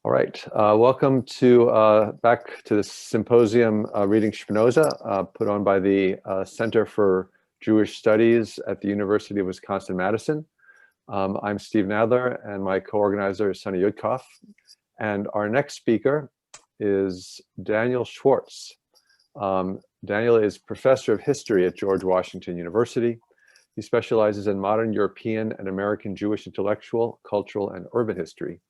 All right, welcome to back to the symposium reading Spinoza, put on by the Center for Jewish Studies at the University of Wisconsin-Madison. I'm Steve Nadler, and my co-organizer is Sonny Yudkoff. And our next speaker is Daniel Schwartz. Daniel is professor of history at George Washington University. He specializes in modern European and American Jewish intellectual, cultural, and urban history.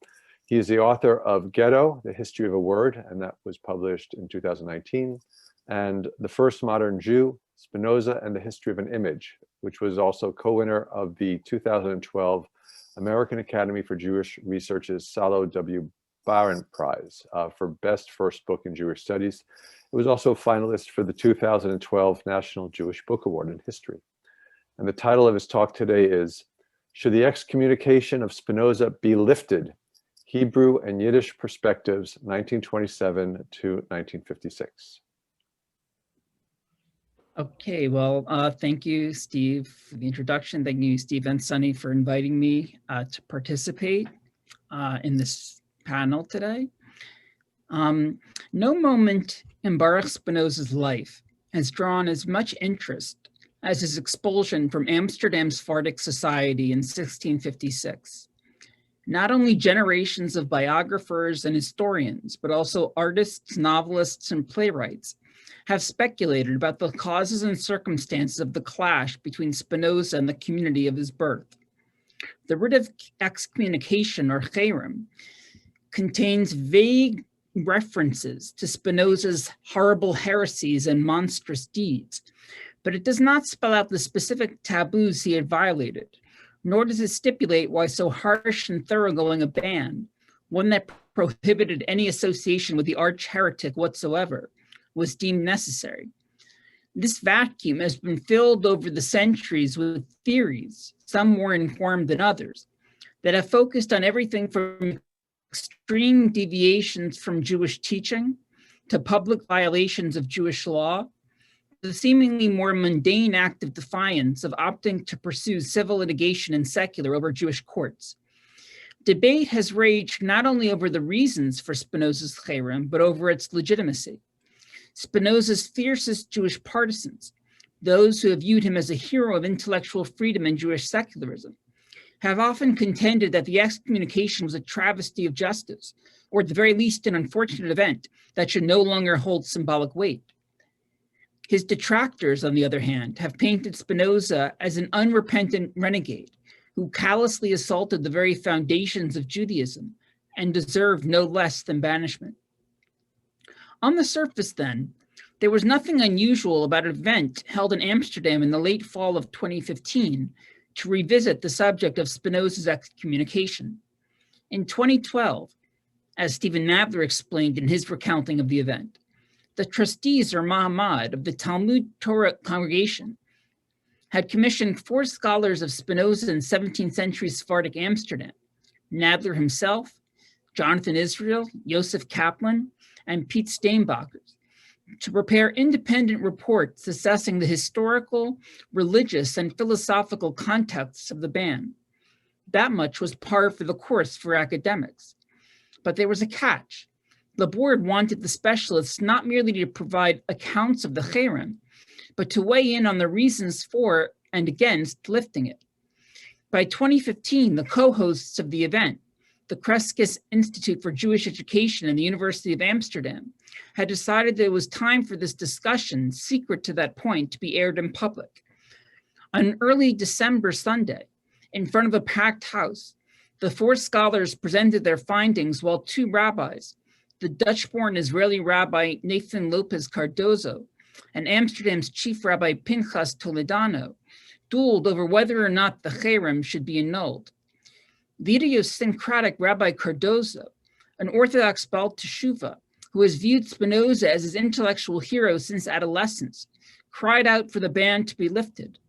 He is the author of Ghetto, The History of a Word, and that was published in 2019, and The First Modern Jew, Spinoza and the History of an Image, which was also co-winner of the 2012 American Academy for Jewish Research's Salo W. Baron Prize for Best First Book in Jewish Studies. It was also a finalist for the 2012 National Jewish Book Award in History. And the title of his talk today is, Should the Excommunication of Spinoza Be Lifted? Hebrew and Yiddish Perspectives, 1927 to 1956. Okay, well, thank you, Steve, for the introduction. Thank you, Steve and Sonny, for inviting me to participate in this panel today. No moment in Baruch Spinoza's life has drawn as much interest as his expulsion from Amsterdam's Sephardic Society in 1656. Not only generations of biographers and historians, but also artists, novelists, and playwrights have speculated about the causes and circumstances of the clash between Spinoza and the community of his birth. The writ of excommunication, or cherem, contains vague references to Spinoza's horrible heresies and monstrous deeds, but it does not spell out the specific taboos he had violated, nor does it stipulate why so harsh and thoroughgoing a ban, one that prohibited any association with the arch-heretic whatsoever, was deemed necessary. This vacuum has been filled over the centuries with theories, some more informed than others, that have focused on everything from extreme deviations from Jewish teaching to public violations of Jewish law, the seemingly more mundane act of defiance of opting to pursue civil litigation and secular over Jewish courts. Debate has raged not only over the reasons for Spinoza's cherem, but over its legitimacy. Spinoza's fiercest Jewish partisans, those who have viewed him as a hero of intellectual freedom and Jewish secularism, have often contended that the excommunication was a travesty of justice, or at the very least an unfortunate event that should no longer hold symbolic weight. His detractors, on the other hand, have painted Spinoza as an unrepentant renegade who callously assaulted the very foundations of Judaism and deserved no less than banishment. On the surface, then, there was nothing unusual about an event held in Amsterdam in the late fall of 2015 to revisit the subject of Spinoza's excommunication. In 2012, as Stephen Nadler explained in his recounting of the event, the trustees, or Mahamad, of the Talmud Torah congregation had commissioned 4 scholars of Spinoza in 17th century Sephardic Amsterdam, Nadler himself, Jonathan Israel, Yosef Kaplan, and Pete Steinbacher, to prepare independent reports assessing the historical, religious, and philosophical contexts of the ban. That much was par for the course for academics. But there was a catch. The board wanted the specialists not merely to provide accounts of the cherem, but to weigh in on the reasons for and against lifting it. By 2015, the co-hosts of the event, the Kreskis Institute for Jewish Education and the University of Amsterdam, had decided that it was time for this discussion, secret to that point, to be aired in public. On an early December Sunday, in front of a packed house, the 4 scholars presented their findings while 2 rabbis, the Dutch-born Israeli Rabbi Nathan Lopez Cardozo and Amsterdam's Chief Rabbi Pinchas Toledano, dueled over whether or not the cherem should be annulled. The idiosyncratic Rabbi Cardozo, an Orthodox Baal Teshuvah, who has viewed Spinoza as his intellectual hero since adolescence, cried out for the ban to be lifted.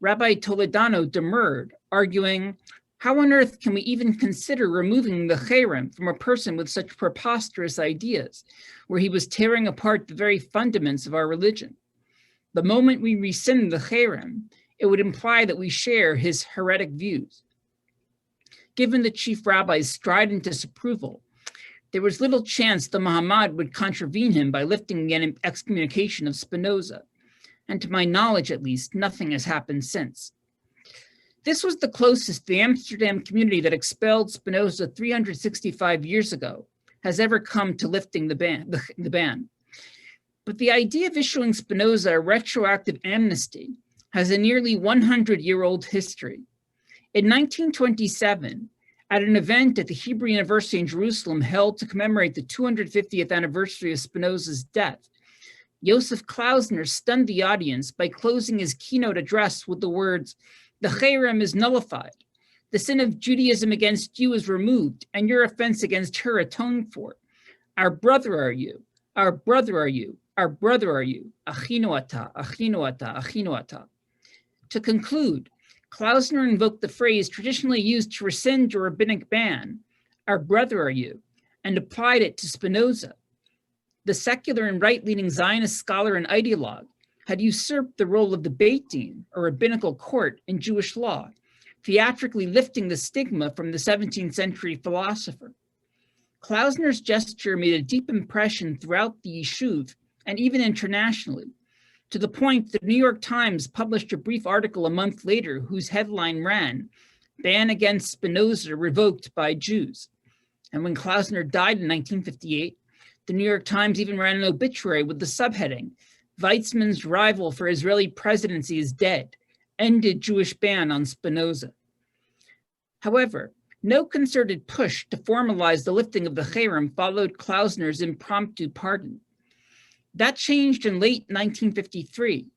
Rabbi Toledano demurred, arguing, "How on earth can we even consider removing the cherem from a person with such preposterous ideas, where he was tearing apart the very fundaments of our religion? The moment we rescind the cherem, it would imply that we share his heretic views." Given the chief rabbi's strident disapproval, There was little chance the Muhammad would contravene him by lifting the excommunication of Spinoza, and to my knowledge at least, nothing has happened since. This was the closest the Amsterdam community that expelled Spinoza 365 years ago has ever come to lifting the ban. But the idea of issuing Spinoza a retroactive amnesty has a nearly 100-year-old history. In 1927, at an event at the Hebrew University in Jerusalem held to commemorate the 250th anniversary of Spinoza's death, Joseph Klausner stunned the audience by closing his keynote address with the words, "The cherem is nullified. The sin of Judaism against you is removed, and your offense against her atoned for. Our brother are you, our brother are you, our brother are you, achinu ata, achinu ata, achinu ata." To conclude, Klausner invoked the phrase traditionally used to rescind a rabbinic ban, "Our brother are you," and applied it to Spinoza. The secular and right-leaning Zionist scholar and ideologue had usurped the role of the Beit Din, or rabbinical court, in Jewish law, theatrically lifting the stigma from the 17th century philosopher. Klausner's gesture made a deep impression throughout the Yishuv and even internationally, to the point that the New York Times published a brief article a month later whose headline ran, "Ban against Spinoza revoked by Jews." And when Klausner died in 1958, the New York Times even ran an obituary with the subheading, "Weizmann's rival for Israeli presidency is dead. Ended Jewish ban on Spinoza." However, no concerted push to formalize the lifting of the cherem followed Klausner's impromptu pardon. That changed in late 1953,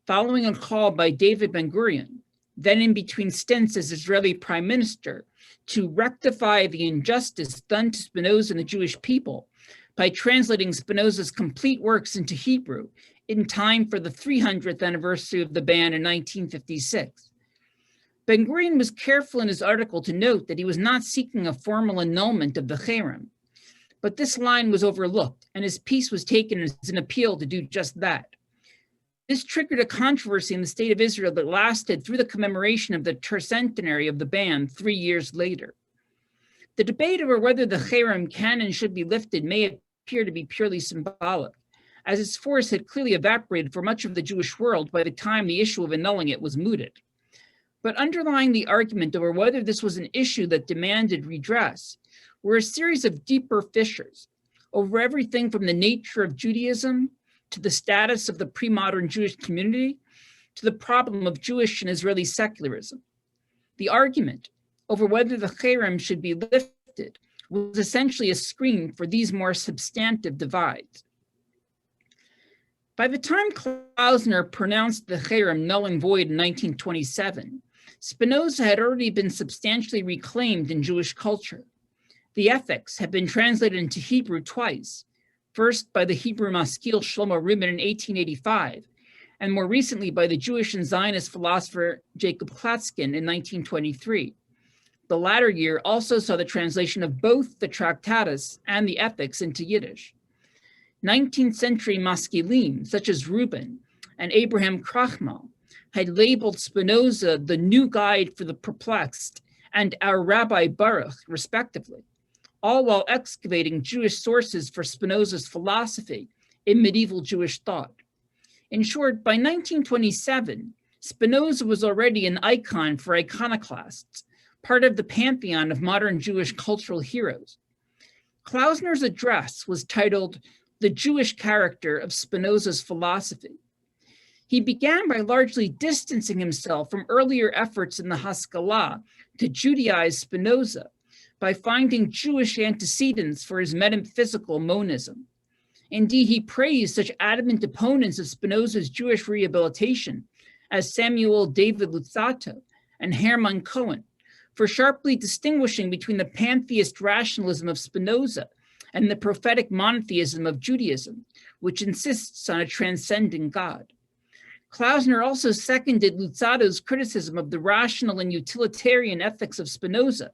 following a call by David Ben-Gurion, then in between stints as Israeli prime minister, to rectify the injustice done to Spinoza and the Jewish people by translating Spinoza's complete works into Hebrew in time for the 300th anniversary of the ban in 1956. Ben-Gurion was careful in his article to note that he was not seeking a formal annulment of the cherem, but this line was overlooked, and his piece was taken as an appeal to do just that. This triggered a controversy in the state of Israel that lasted through the commemoration of the tercentenary of the ban 3 years later. The debate over whether the cherem can and should be lifted may appear to be purely symbolic, as its force had clearly evaporated for much of the Jewish world by the time the issue of annulling it was mooted. But underlying the argument over whether this was an issue that demanded redress were a series of deeper fissures over everything from the nature of Judaism to the status of the pre-modern Jewish community to the problem of Jewish and Israeli secularism. The argument over whether the cherem should be lifted was essentially a screen for these more substantive divides. By the time Klausner pronounced the cherem null and void in 1927, Spinoza had already been substantially reclaimed in Jewish culture. The Ethics had been translated into Hebrew twice, first by the Hebrew maskil Shlomo Rubin in 1885, and more recently by the Jewish and Zionist philosopher Jacob Klatskin in 1923. The latter year also saw the translation of both the Tractatus and the Ethics into Yiddish. 19th century maskilim, such as Rubin and Abraham Krachmal, had labeled Spinoza the new guide for the perplexed and our Rabbi Baruch, respectively, all while excavating Jewish sources for Spinoza's philosophy in medieval Jewish thought. In short, by 1927, Spinoza was already an icon for iconoclasts, part of the pantheon of modern Jewish cultural heroes. Klausner's address was titled "The Jewish Character of Spinoza's Philosophy." He began by largely distancing himself from earlier efforts in the Haskalah to Judaize Spinoza by finding Jewish antecedents for his metaphysical monism. Indeed, he praised such adamant opponents of Spinoza's Jewish rehabilitation as Samuel David Luzzatto and Hermann Cohen for sharply distinguishing between the pantheist rationalism of Spinoza and the prophetic monotheism of Judaism, which insists on a transcendent God. Klausner also seconded Luzzatto's criticism of the rational and utilitarian ethics of Spinoza,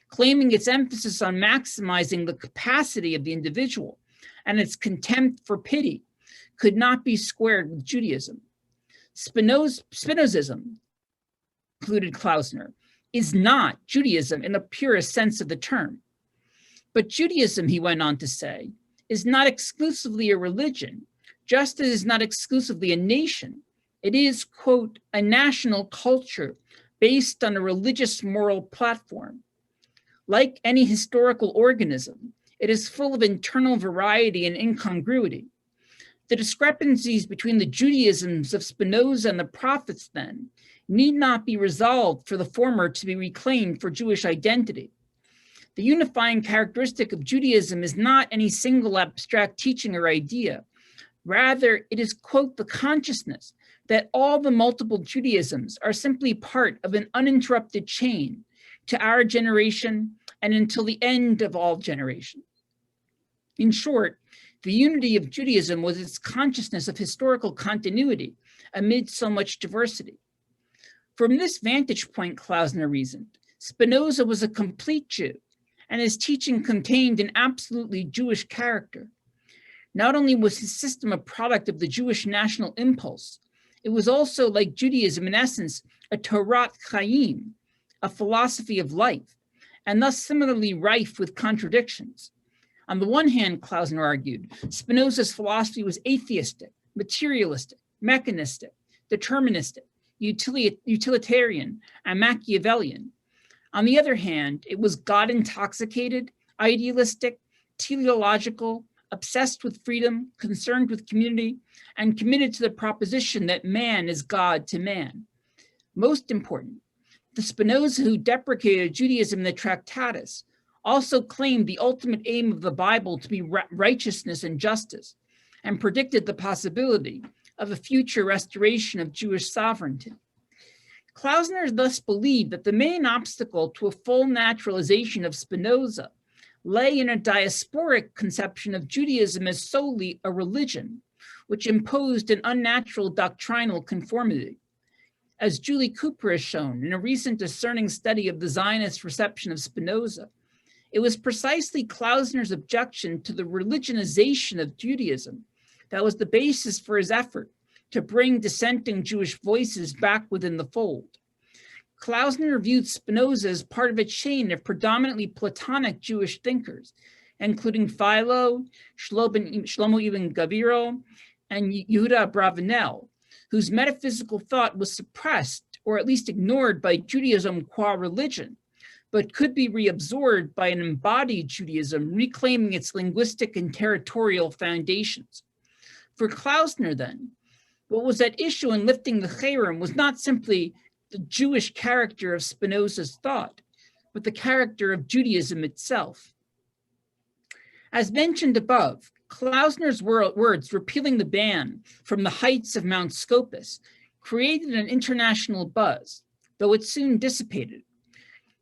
claiming its emphasis on maximizing the capacity of the individual and its contempt for pity could not be squared with Judaism. Spinozism, concluded Klausner, is not Judaism in the purest sense of the term. But Judaism, he went on to say, is not exclusively a religion, just as it is not exclusively a nation. It is, quote, a national culture based on a religious moral platform. Like any historical organism, it is full of internal variety and incongruity. The discrepancies between the Judaisms of Spinoza and the prophets, then, need not be resolved for the former to be reclaimed for Jewish identity. The unifying characteristic of Judaism is not any single abstract teaching or idea. Rather, it is, quote, the consciousness that all the multiple Judaisms are simply part of an uninterrupted chain to our generation and until the end of all generations. In short, the unity of Judaism was its consciousness of historical continuity amid so much diversity. From this vantage point, Klausner reasoned, Spinoza was a complete Jew, and his teaching contained an absolutely Jewish character. Not only was his system a product of the Jewish national impulse, it was also, like Judaism in essence, a Torat Chaim, a philosophy of life, and thus similarly rife with contradictions. On the one hand, Klausner argued, Spinoza's philosophy was atheistic, materialistic, mechanistic, deterministic, utilitarian, and Machiavellian. On the other hand, it was God-intoxicated, idealistic, teleological, obsessed with freedom, concerned with community, and committed to the proposition that man is God to man. Most important, the Spinoza who deprecated Judaism in the Tractatus also claimed the ultimate aim of the Bible to be righteousness and justice, and predicted the possibility of a future restoration of Jewish sovereignty. Klausner thus believed that the main obstacle to a full naturalization of Spinoza lay in a diasporic conception of Judaism as solely a religion, which imposed an unnatural doctrinal conformity. As Julie Cooper has shown in a recent discerning study of the Zionist reception of Spinoza, it was precisely Klausner's objection to the religionization of Judaism that was the basis for his effort to bring dissenting Jewish voices back within the fold. Klausner viewed Spinoza as part of a chain of predominantly Platonic Jewish thinkers, including Philo, Shlomo Ibn Gaviro, and Yehuda Bravanel, whose metaphysical thought was suppressed or at least ignored by Judaism qua religion, but could be reabsorbed by an embodied Judaism reclaiming its linguistic and territorial foundations. For Klausner, then, what was at issue in lifting the Cherem was not simply the Jewish character of Spinoza's thought, but the character of Judaism itself. As mentioned above, Klausner's words repealing the ban from the heights of Mount Scopus created an international buzz, though it soon dissipated.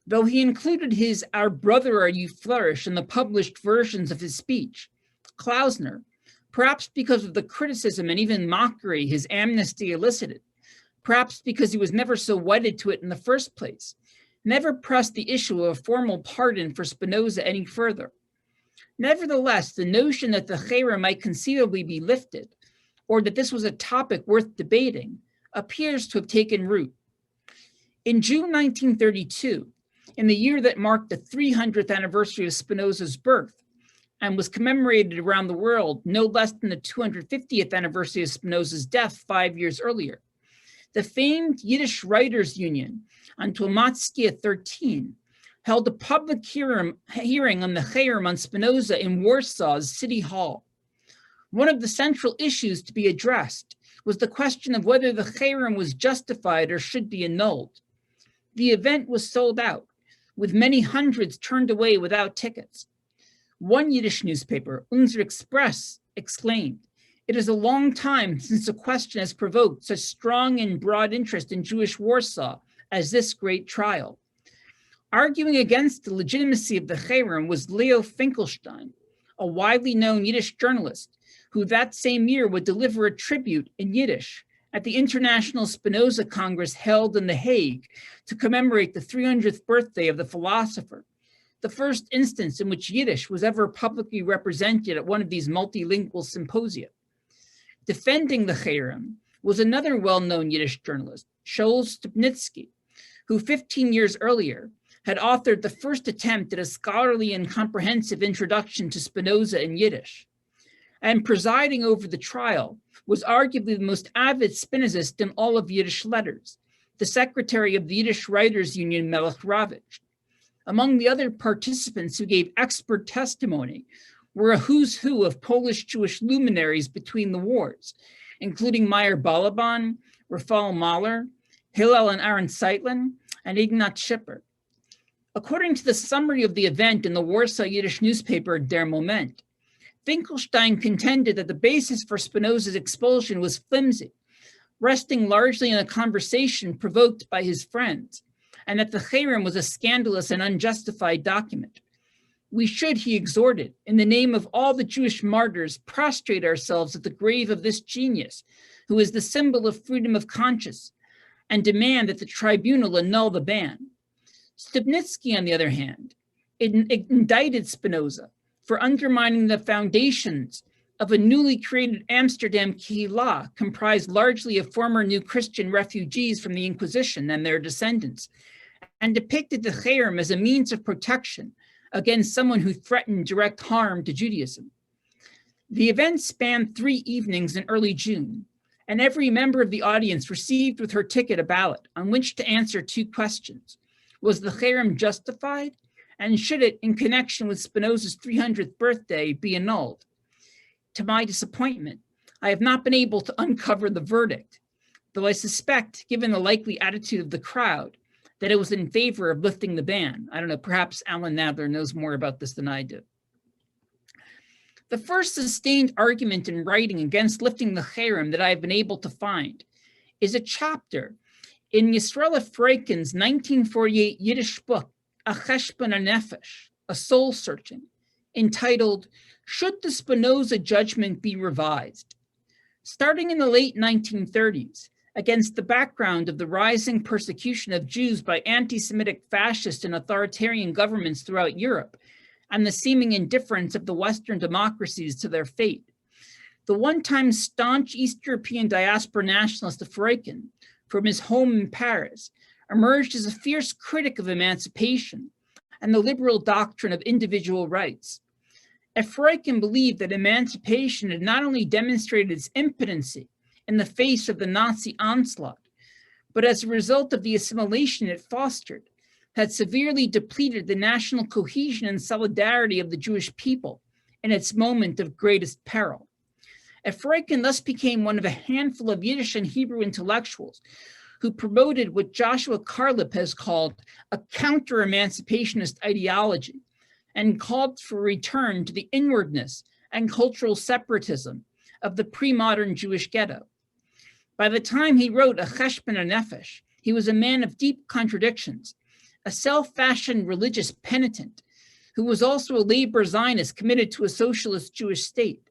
Though he included his "Our brother are you flourish" in the published versions of his speech, Klausner, perhaps because of the criticism and even mockery his amnesty elicited, perhaps because he was never so wedded to it in the first place, never pressed the issue of a formal pardon for Spinoza any further. Nevertheless, the notion that the Cherem might conceivably be lifted, or that this was a topic worth debating, appears to have taken root. In June 1932, in the year that marked the 300th anniversary of Spinoza's birth, and was commemorated around the world no less than the 250th anniversary of Spinoza's death 5 years earlier, the famed Yiddish Writers' Union on Tolmatskia 13 held a public hearing on the Cherem on Spinoza in Warsaw's City Hall. One of the central issues to be addressed was the question of whether the Cherem was justified or should be annulled. The event was sold out, with many hundreds turned away without tickets. One Yiddish newspaper, Unser Express, exclaimed, "It is a long time since a question has provoked such strong and broad interest in Jewish Warsaw as this great trial." Arguing against the legitimacy of the Cherem was Leo Finkelstein, a widely known Yiddish journalist, who that same year would deliver a tribute in Yiddish at the International Spinoza Congress held in The Hague to commemorate the 300th birthday of the philosopher, the first instance in which Yiddish was ever publicly represented at one of these multilingual symposia. Defending the Cherem was another well-known Yiddish journalist, Shoel Stupnitsky, who 15 years earlier had authored the first attempt at a scholarly and comprehensive introduction to Spinoza in Yiddish. And presiding over the trial was arguably the most avid Spinozist in all of Yiddish letters, the secretary of the Yiddish Writers' Union, Melech Ravitch. Among the other participants who gave expert testimony were a who's who of Polish Jewish luminaries between the wars, including Meyer Balaban, Rafal Mahler, Hillel and Aaron Zeitlin, and Ignat Schipper. According to the summary of the event in the Warsaw Yiddish newspaper Der Moment, Finkelstein contended that the basis for Spinoza's expulsion was flimsy, resting largely on a conversation provoked by his friends, and that the Cherem was a scandalous and unjustified document. We should, he exhorted, in the name of all the Jewish martyrs, prostrate ourselves at the grave of this genius, who is the symbol of freedom of conscience, and demand that the tribunal annul the ban. Stupnitsky, on the other hand, indicted Spinoza for undermining the foundations of a newly created Amsterdam Kehillah comprised largely of former New Christian refugees from the Inquisition and their descendants, and depicted the Cherem as a means of protection against someone who threatened direct harm to Judaism. The event spanned 3 evenings in early June, and every member of the audience received with her ticket a ballot on which to answer 2 questions. Was the Cherem justified? And should it, in connection with Spinoza's 300th birthday, be annulled? To my disappointment, I have not been able to uncover the verdict, though I suspect, given the likely attitude of the crowd, that it was in favor of lifting the ban. I don't know, perhaps Alan Nadler knows more about this than I do. The first sustained argument in writing against lifting the Cherem that I have been able to find is a chapter in Yisrael Freiken's 1948 Yiddish book, A Cheshbon HaNefesh, A Soul Searching, entitled, Should the Spinoza Judgment Be Revised? Starting in the late 1930s, against the background of the rising persecution of Jews by anti-Semitic fascist and authoritarian governments throughout Europe, and the seeming indifference of the Western democracies to their fate, the one-time staunch East European diaspora nationalist of Freiken, from his home in Paris, emerged as a fierce critic of emancipation and the liberal doctrine of individual rights. Freiken believed that emancipation had not only demonstrated its impotency in the face of the Nazi onslaught, but as a result of the assimilation it fostered, had severely depleted the national cohesion and solidarity of the Jewish people in its moment of greatest peril. Freiken thus became one of a handful of Yiddish and Hebrew intellectuals who promoted what Joshua Carlip has called a counter-emancipationist ideology and called for a return to the inwardness and cultural separatism of the pre-modern Jewish ghetto. By the time he wrote A Cheshbon HaNefesh, he was a man of deep contradictions, a self-fashioned religious penitent who was also a labor Zionist committed to a socialist Jewish state,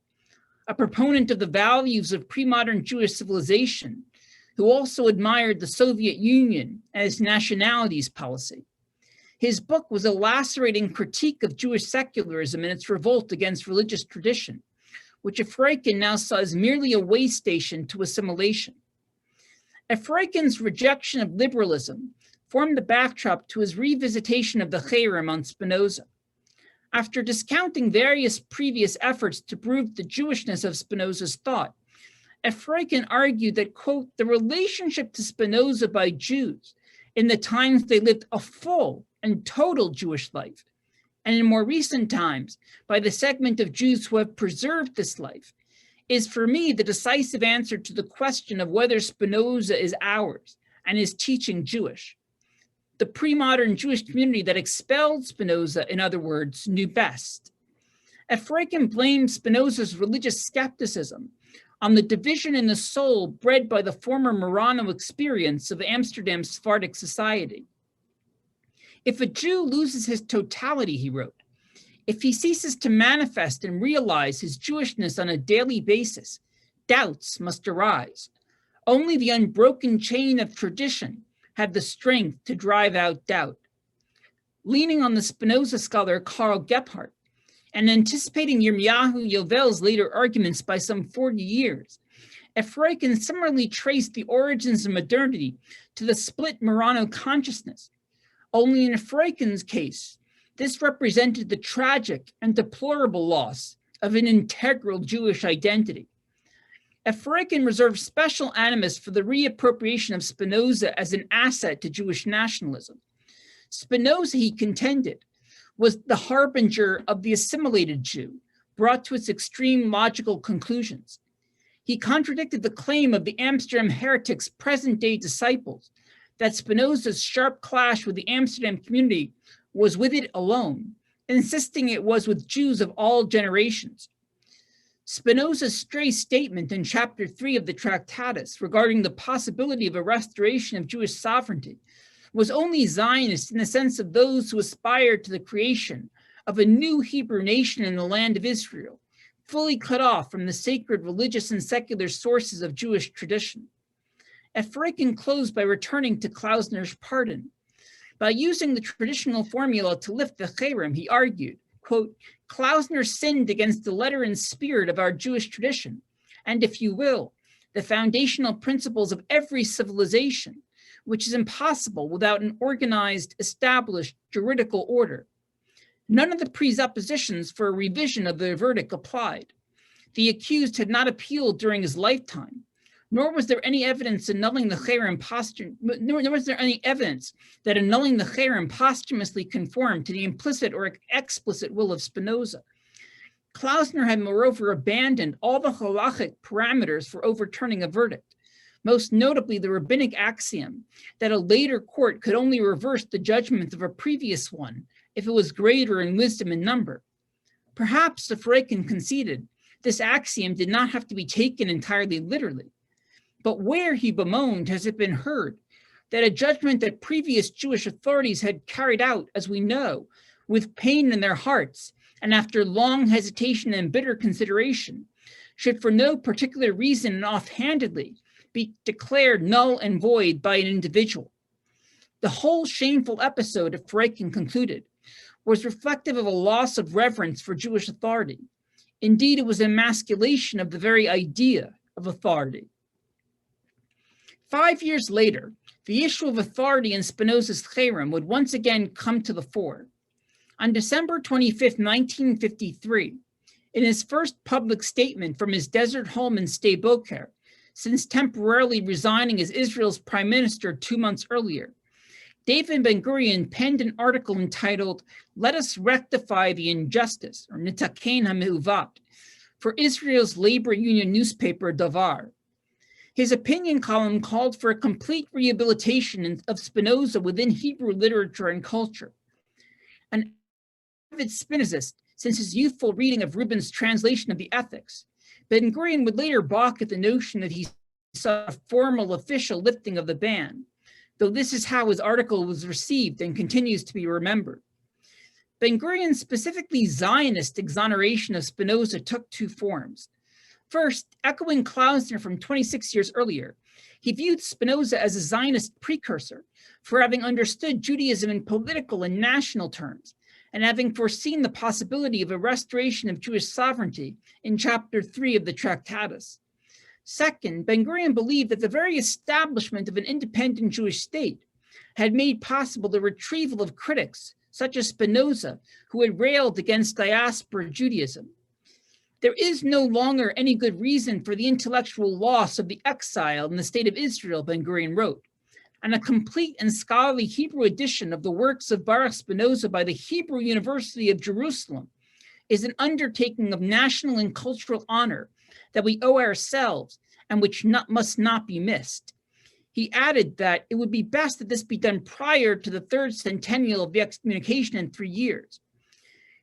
a proponent of the values of pre-modern Jewish civilization, who also admired the Soviet Union and its nationalities policy. His book was a lacerating critique of Jewish secularism and its revolt against religious tradition, which Freiken now saw as merely a way station to assimilation. Freiken's rejection of liberalism formed the backdrop to his revisitation of the Cherem on Spinoza. After discounting various previous efforts to prove the Jewishness of Spinoza's thought, Freiken argued that, quote, the relationship to Spinoza by Jews in the times they lived a full and total Jewish life, and in more recent times by the segment of Jews who have preserved this life, is for me the decisive answer to the question of whether Spinoza is ours and his teaching Jewish. The pre-modern Jewish community that expelled Spinoza, in other words, knew best. Freiken blamed Spinoza's religious skepticism on the division in the soul bred by the former Marano experience of Amsterdam Sephardic society. If a Jew loses his totality, he wrote, if he ceases to manifest and realize his Jewishness on a daily basis, doubts must arise. Only the unbroken chain of tradition had the strength to drive out doubt. Leaning on the Spinoza scholar Karl Gebhardt, and anticipating Yirmiyahu Yovel's later arguments by some 40 years, Freiken similarly traced the origins of modernity to the split Marano consciousness, Only in Freiken's case, this represented the tragic and deplorable loss of an integral Jewish identity. Freiken reserved special animus for the reappropriation of Spinoza as an asset to Jewish nationalism. Spinoza, he contended, was the harbinger of the assimilated Jew, brought to its extreme logical conclusions. He contradicted the claim of the Amsterdam heretics' present-day disciples that Spinoza's sharp clash with the Amsterdam community was with it alone, insisting it was with Jews of all generations. Spinoza's stray statement in chapter 3 of the Tractatus regarding the possibility of a restoration of Jewish sovereignty was only Zionist in the sense of those who aspired to the creation of a new Hebrew nation in the land of Israel, fully cut off from the sacred religious and secular sources of Jewish tradition. Freiken closed by returning to Klausner's pardon. By using the traditional formula to lift the cherem, he argued, quote, Klausner sinned against the letter and spirit of our Jewish tradition, and if you will, the foundational principles of every civilization, which is impossible without an organized, established juridical order. None of the presuppositions for a revision of the verdict applied. The accused had not appealed during his lifetime, nor was there any evidence annulling the cherem that annulling the cherem posthumously conformed to the implicit or explicit will of Spinoza. Klausner had moreover abandoned all the halachic parameters for overturning a verdict, most notably the rabbinic axiom that a later court could only reverse the judgment of a previous one if it was greater in wisdom and number. Perhaps, if Freiken conceded, this axiom did not have to be taken entirely literally. But where, he bemoaned, has it been heard that a judgment that previous Jewish authorities had carried out, as we know, with pain in their hearts and after long hesitation and bitter consideration, should for no particular reason and offhandedly be declared null and void by an individual? The whole shameful episode, if Freiken concluded, was reflective of a loss of reverence for Jewish authority. Indeed, it was an emasculation of the very idea of authority. 5 years later, the issue of authority in Spinoza's cherem would once again come to the fore. On December 25, 1953, in his first public statement from his desert home in Sde Boker, since temporarily resigning as Israel's prime minister 2 months earlier, David Ben-Gurion penned an article entitled, Let Us Rectify the Injustice, or Nitaken HaMe'uvat, for Israel's labor union newspaper Davar. His opinion column called for a complete rehabilitation of Spinoza within Hebrew literature and culture. An avid Spinozist since his youthful reading of Rubin's translation of the Ethics, Ben-Gurion would later balk at the notion that he saw a formal official lifting of the ban, though this is how his article was received and continues to be remembered. Ben-Gurion's specifically Zionist exoneration of Spinoza took two forms. First, echoing Klausner from 26 years earlier, he viewed Spinoza as a Zionist precursor for having understood Judaism in political and national terms, and having foreseen the possibility of a restoration of Jewish sovereignty in chapter 3 of the Tractatus. Second, Ben-Gurion believed that the very establishment of an independent Jewish state had made possible the retrieval of critics such as Spinoza, who had railed against diaspora Judaism. There is no longer any good reason for the intellectual loss of the exile in the state of Israel, Ben-Gurion wrote, and a complete and scholarly Hebrew edition of the works of Baruch Spinoza by the Hebrew University of Jerusalem is an undertaking of national and cultural honor that we owe ourselves and which must not be missed. He added that it would be best that this be done prior to the third centennial of the excommunication in 3 years.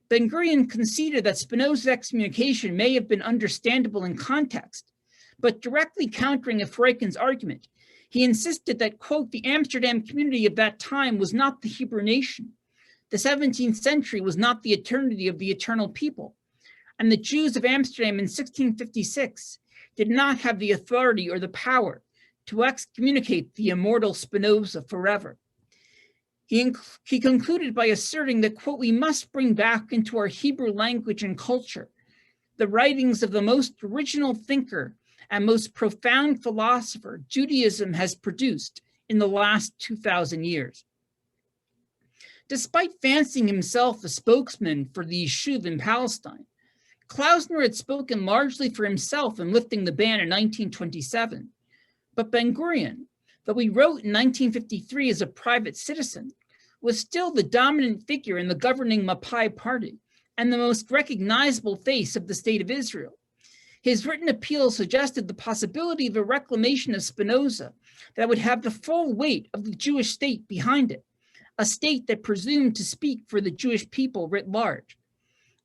Ben-Gurion conceded that Spinoza's excommunication may have been understandable in context, but directly countering Freiken's argument, he insisted that, quote, the Amsterdam community of that time was not the Hebrew nation. The 17th century was not the eternity of the eternal people, and the Jews of Amsterdam in 1656 did not have the authority or the power to excommunicate the immortal Spinoza forever. He concluded by asserting that, quote, we must bring back into our Hebrew language and culture the writings of the most original thinker and most profound philosopher Judaism has produced in the last 2,000 years. Despite fancying himself a spokesman for the Yishuv in Palestine, Klausner had spoken largely for himself in lifting the ban in 1927. But Ben-Gurion, though he wrote in 1953 as a private citizen, was still the dominant figure in the governing Mapai party and the most recognizable face of the State of Israel. His written appeal suggested the possibility of a reclamation of Spinoza that would have the full weight of the Jewish state behind it, a state that presumed to speak for the Jewish people writ large.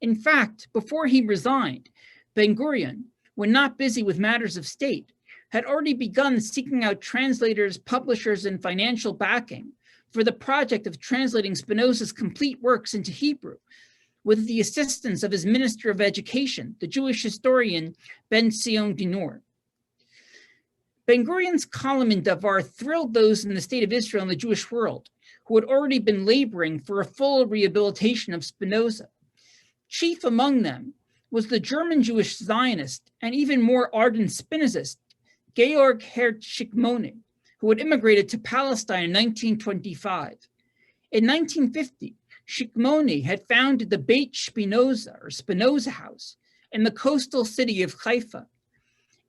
In fact, before he resigned, Ben-Gurion, when not busy with matters of state, had already begun seeking out translators, publishers, and financial backing for the project of translating Spinoza's complete works into Hebrew, with the assistance of his Minister of Education, the Jewish historian Ben-Zion Dinor. Ben-Gurion's column in Davar thrilled those in the State of Israel and the Jewish world who had already been laboring for a full rehabilitation of Spinoza. Chief among them was the German Jewish Zionist and even more ardent Spinozist, Georg Herzog, who had immigrated to Palestine in 1925. In 1950, Shikmoni had founded the Beit Shpinoza, or Spinoza House, in the coastal city of Haifa.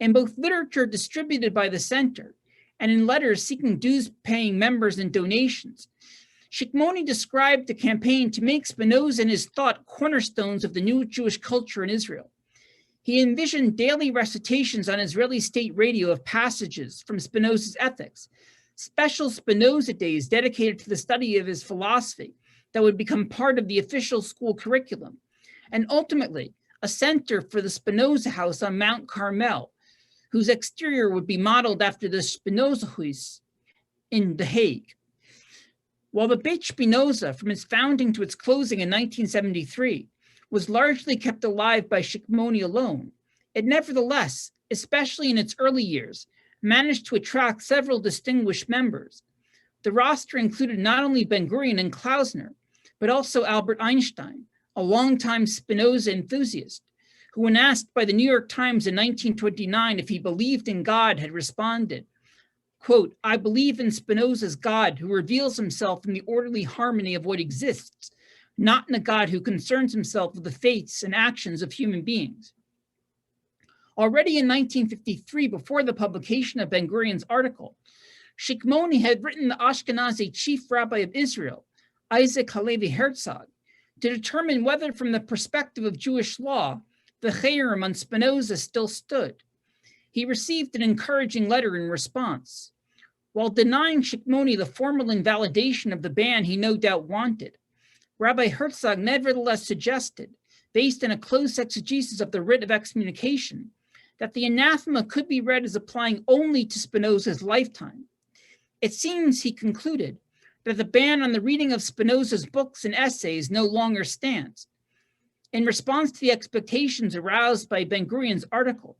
In both literature distributed by the center and in letters seeking dues-paying members and donations, Shikmoni described the campaign to make Spinoza and his thought cornerstones of the new Jewish culture in Israel. He envisioned daily recitations on Israeli state radio of passages from Spinoza's ethics, special Spinoza days dedicated to the study of his philosophy that would become part of the official school curriculum, and ultimately a center for the Spinoza House on Mount Carmel, whose exterior would be modeled after the Spinoza Huis in The Hague. While the Beit Spinoza, from its founding to its closing in 1973, was largely kept alive by Shikmoni alone, it nevertheless, especially in its early years, managed to attract several distinguished members. The roster included not only Ben-Gurion and Klausner, but also Albert Einstein, a longtime Spinoza enthusiast, who, when asked by the New York Times in 1929 if he believed in God, had responded, quote, "I believe in Spinoza's God who reveals himself in the orderly harmony of what exists, not in a God who concerns himself with the fates and actions of human beings." Already in 1953, before the publication of Ben-Gurion's article, Shikmoni had written the Ashkenazi chief rabbi of Israel, Isaac Halevi Herzog, to determine whether, from the perspective of Jewish law, the cherem on Spinoza still stood. He received an encouraging letter in response. While denying Shikmoni the formal invalidation of the ban he no doubt wanted, Rabbi Herzog nevertheless suggested, based on a close exegesis of the writ of excommunication, that the anathema could be read as applying only to Spinoza's lifetime. It seems, he concluded, that the ban on the reading of Spinoza's books and essays no longer stands. In response to the expectations aroused by Ben-Gurion's article,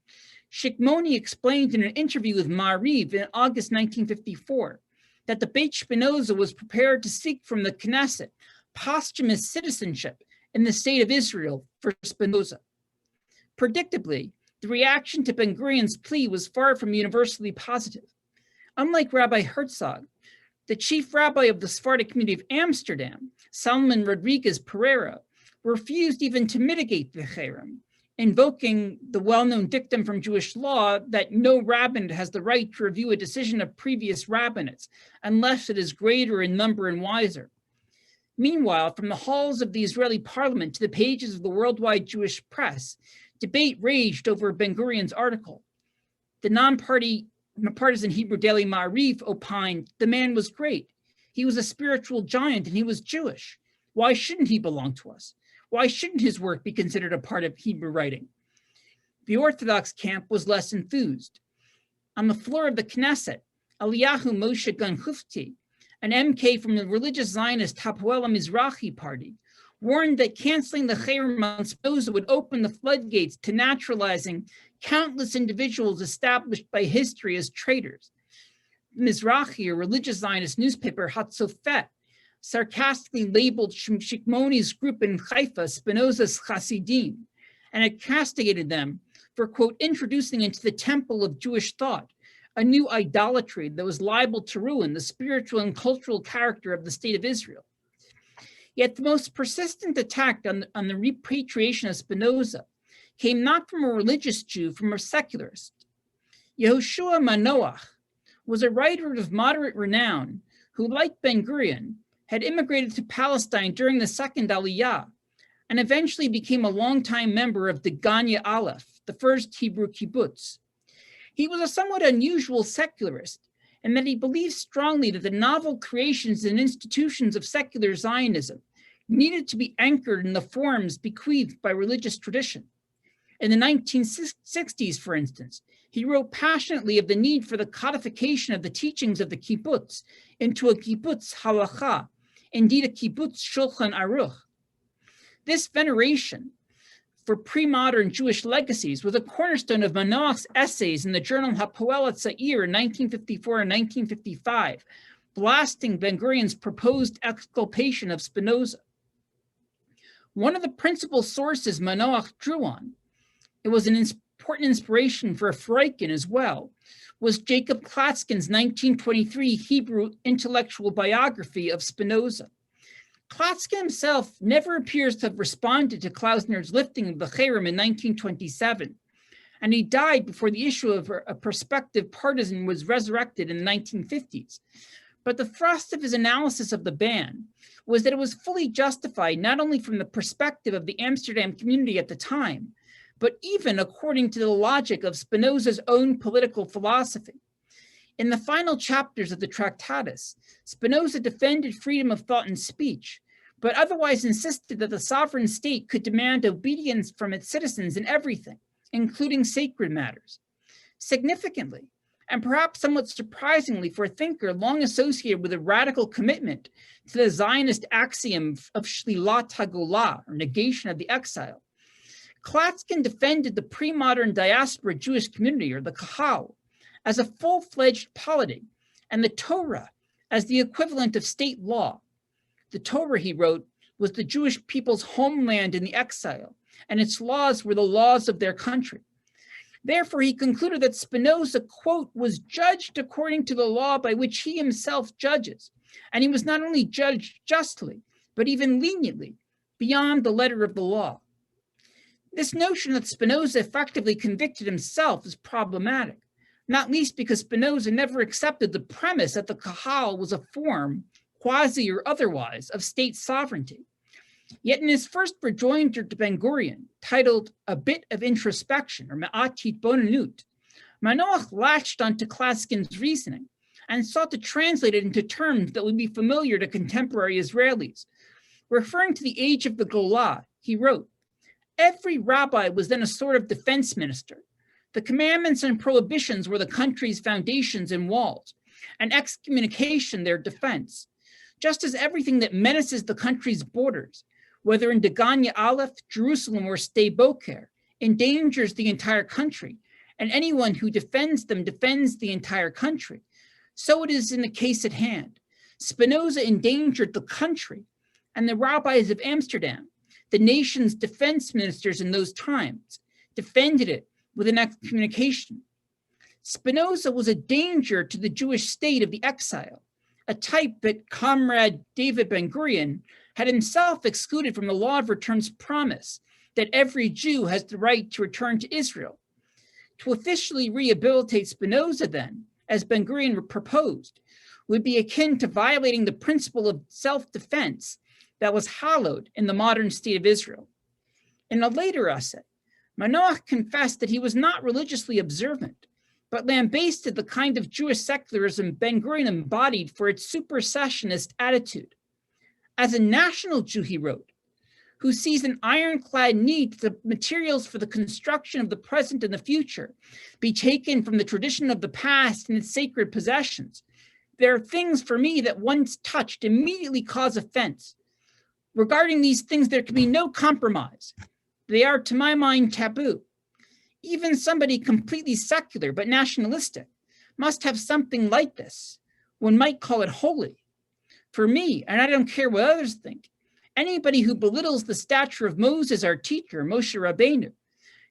Shikmoni explained in an interview with Ma'ariv in August 1954 that the Beit Spinoza was prepared to seek from the Knesset posthumous citizenship in the state of Israel for Spinoza. Predictably, the reaction to Ben-Gurion's plea was far from universally positive. Unlike Rabbi Herzog, the chief rabbi of the Sephardic community of Amsterdam, Salman Rodriguez Pereira, refused even to mitigate the cherem, invoking the well-known dictum from Jewish law that no rabbinate has the right to review a decision of previous rabbinates unless it is greater in number and wiser. Meanwhile, from the halls of the Israeli parliament to the pages of the worldwide Jewish press, debate raged over Ben-Gurion's article. The non-partisan Hebrew daily Ma'ariv opined the man was great. He was a spiritual giant and he was Jewish. Why shouldn't he belong to us? Why shouldn't his work be considered a part of Hebrew writing? The Orthodox camp was less enthused. On the floor of the Knesset, Eliyahu Moshe Gan-Hufti, an MK from the religious Zionist Hapoel Mizrahi party, warned that canceling the cherem on Spinoza would open the floodgates to naturalizing countless individuals established by history as traitors. Mizrahi, a religious Zionist newspaper, Hatzofet, sarcastically labeled Shikmoni's group in Haifa Spinoza's Hasidim, and had castigated them for, quote, introducing into the temple of Jewish thought a new idolatry that was liable to ruin the spiritual and cultural character of the state of Israel. Yet the most persistent attack on the repatriation of Spinoza came not from a religious Jew, from a secularist. Yehoshua Manoach was a writer of moderate renown who, like Ben-Gurion, had immigrated to Palestine during the Second Aliyah and eventually became a longtime member of the Ganya Aleph, the first Hebrew kibbutz. He was a somewhat unusual secularist in that he believed strongly that the novel creations and institutions of secular Zionism needed to be anchored in the forms bequeathed by religious tradition. In the 1960s, for instance, he wrote passionately of the need for the codification of the teachings of the kibbutz into a kibbutz halacha, indeed a kibbutz shulchan aruch. This veneration for pre-modern Jewish legacies was a cornerstone of Manoach's essays in the journal Hapoel Tzair in 1954 and 1955, blasting Ben-Gurion's proposed exculpation of Spinoza. One of the principal sources Manoach drew on, it was an important inspiration for Freikin as well, was Jacob Klatskin's 1923 Hebrew intellectual biography of Spinoza. Klatskin himself never appears to have responded to Klausner's lifting of the cherem in 1927, and he died before the issue of a prospective partisan was resurrected in the 1950s. But the thrust of his analysis of the ban was that it was fully justified not only from the perspective of the Amsterdam community at the time, but even according to the logic of Spinoza's own political philosophy. In the final chapters of the Tractatus, Spinoza defended freedom of thought and speech, but otherwise insisted that the sovereign state could demand obedience from its citizens in everything, including sacred matters. Significantly, and perhaps somewhat surprisingly for a thinker long associated with a radical commitment to the Zionist axiom of shlilat hagolah, or negation of the exile, Klatskin defended the pre-modern diaspora Jewish community, or the Kahal, as a full-fledged polity, and the Torah as the equivalent of state law. The Torah, he wrote, was the Jewish people's homeland in the exile, and its laws were the laws of their country. Therefore, he concluded that Spinoza, quote, was judged according to the law by which he himself judges, and he was not only judged justly, but even leniently, beyond the letter of the law. This notion that Spinoza effectively convicted himself is problematic, not least because Spinoza never accepted the premise that the Kahal was a form, quasi or otherwise, of state sovereignty. Yet in his first rejoinder to Ben-Gurion, titled A Bit of Introspection, or Ma'atit Bonanut, Manoach latched onto Klatskin's reasoning and sought to translate it into terms that would be familiar to contemporary Israelis. Referring to the age of the Golah, he wrote, "Every rabbi was then a sort of defense minister. The commandments and prohibitions were the country's foundations and walls, and excommunication their defense. Just as everything that menaces the country's borders, whether in Degania Aleph, Jerusalem, or Sde Boker, endangers the entire country, and anyone who defends them defends the entire country, so it is in the case at hand. Spinoza endangered the country, and the rabbis of Amsterdam, the nation's defense ministers in those times, defended it with an excommunication. Spinoza was a danger to the Jewish state of the exile, a type that Comrade David Ben-Gurion had himself excluded from the law of return's promise that every Jew has the right to return to Israel. To officially rehabilitate Spinoza then, as Ben-Gurion proposed, would be akin to violating the principle of self-defense that was hallowed in the modern state of Israel. In a later essay, Manoach confessed that he was not religiously observant, but lambasted the kind of Jewish secularism Ben-Gurion embodied for its supersessionist attitude. As a national Jew, he wrote, who sees an ironclad need that the materials for the construction of the present and the future be taken from the tradition of the past and its sacred possessions, there are things for me that once touched immediately cause offense. Regarding these things, there can be no compromise. They are, to my mind, taboo. Even somebody completely secular but nationalistic must have something like this. One might call it holy. For me, and I don't care what others think, anybody who belittles the stature of Moses, our teacher, Moshe Rabbeinu,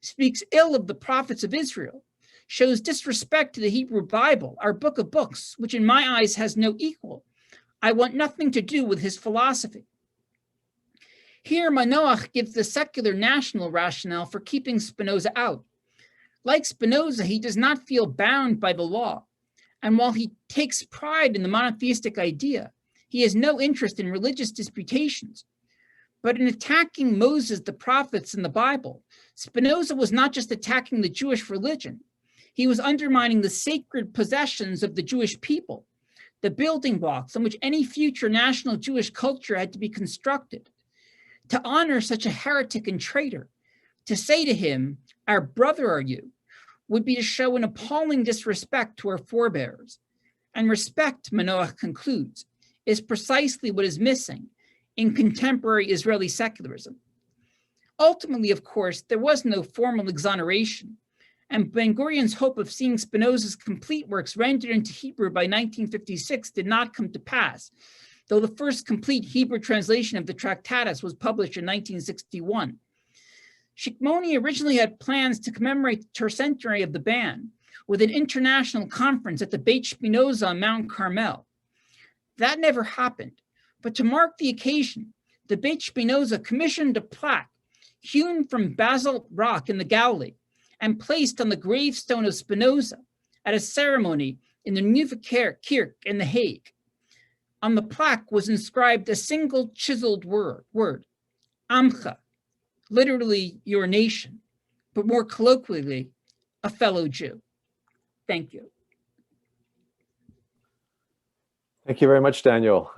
speaks ill of the prophets of Israel, shows disrespect to the Hebrew Bible, our book of books, which in my eyes has no equal. I want nothing to do with his philosophy. Here, Manoach gives the secular national rationale for keeping Spinoza out. Like Spinoza, he does not feel bound by the law, and while he takes pride in the monotheistic idea, he has no interest in religious disputations. But in attacking Moses, the prophets, and the Bible, Spinoza was not just attacking the Jewish religion. He was undermining the sacred possessions of the Jewish people, the building blocks on which any future national Jewish culture had to be constructed. To honor such a heretic and traitor, to say to him, "Our brother are you," would be to show an appalling disrespect to our forebears. And respect, Manoach concludes, is precisely what is missing in contemporary Israeli secularism. Ultimately, of course, there was no formal exoneration, and Ben-Gurion's hope of seeing Spinoza's complete works rendered into Hebrew by 1956 did not come to pass, though the first complete Hebrew translation of the Tractatus was published in 1961. Shpinoza originally had plans to commemorate the tercentenary of the ban with an international conference at the Beit Shpinoza on Mount Carmel. That never happened, but to mark the occasion, the Beit Shpinoza commissioned a plaque hewn from basalt rock in the Galilee and placed on the gravestone of Spinoza at a ceremony in the Univ Kirk in The Hague. On the plaque was inscribed a single chiseled word, Amcha, literally your nation, but more colloquially, a fellow Jew. Thank you. Thank you very much, Daniel.